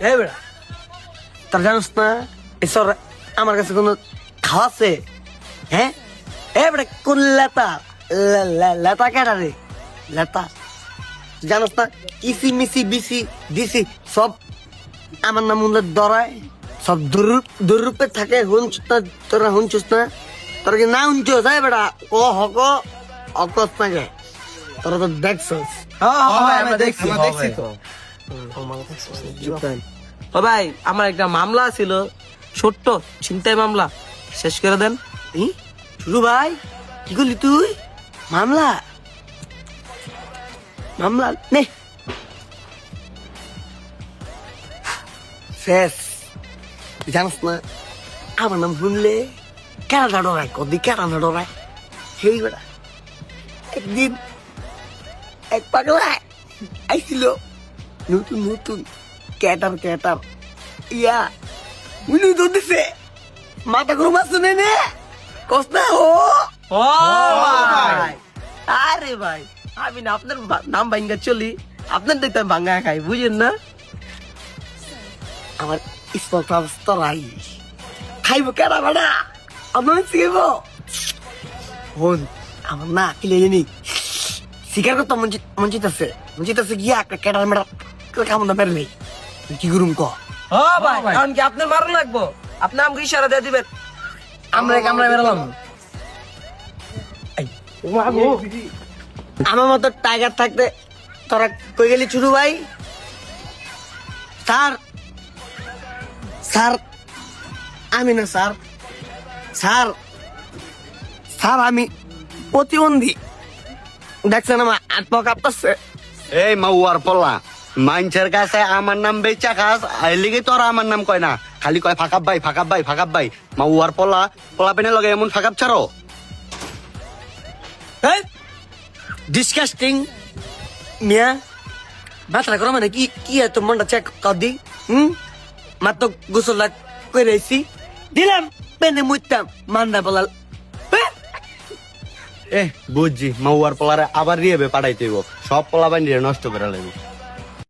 এই বেড়া তোর জানোস না এসব আমার কাছে কোনো খাওয়া আছে? হ্যাঁ এ বেটা কোন লেতা লেতা কেটা রে লেতা জানোস না ইসি মিসি বিসি দিসি সব আমার নাম উল্লেখ ধরায় সব দুরূপে থাকে হুনছ না তোরা হুনছুস না তোরা কি না হুনছস যাই বেটা ও হক অকস নাগে তোরা তো দেখছস আমরা দেখছি তো। ও ভাই আমার একটা মামলা ছিল, ছোট্ট ছিনতাই মামলা, শেষ করে দেন। শুরু ভাই কি করলি তুই? মামলা মামলা নে শেষ। জানিস না আমার নাম শুনলে কেরাটা ডরায়, কদি কেরাটা ডরায় সেই বেড়া। একদিন এক পাগলা আইছিল নতুন নতুন ক্যাটার ইয়া উনি তো দিছে মাথা গরম আছে নে কস না ও ভাই আরে ভাই আমি না আপনার নাম ভাঙ্গা চলি, আপনার দেখতে আমি ভাঙ্গা খাই, বুঝেন না? আমার স্পট রাই খাইব কেনা বেড়া আমার শিখব হন আমার না কিলে জানি শিকার করতে মঞ্চিত আছে গিয়া কেটার মেটা কামন না মেরে কি করুম ক ও ভাই কারণ কি আপনার মারণ লাগবো, আপনি আমাকে ইশারা দিয়ে দিবেন, আমরা বেরোলাম। আমার মতো টাইগার থাকতে তোরা কই গেলি চুরু ভাই? স্যার আমি না স্যার আমি প্রতিবন্ধী, দেখছেন আমার হাত পা কাঁপতাছে। এই মাউয়ার পল্লা মাইনছের কাছে আমার নাম বেচা খাস আইলিগে তোরা আমার নাম কয় না, খালি কয় ফাকাব ভাই মাউয়ার পলা পেনে লগে এমন ফাকাব ছাড়ো। ডিসকাস্টিং মিয়া মাত্রা করো মানে কি এত মনটা চেক কর দি মাত্র গোসল করে আইছি দিলাম পেনে মুইতাম মান্দা বলাল বুঝছি মাউয়ার পলারে আবার রিয়েবে পাঠাইতে সব পলা বাইন নষ্ট করে লাগবে।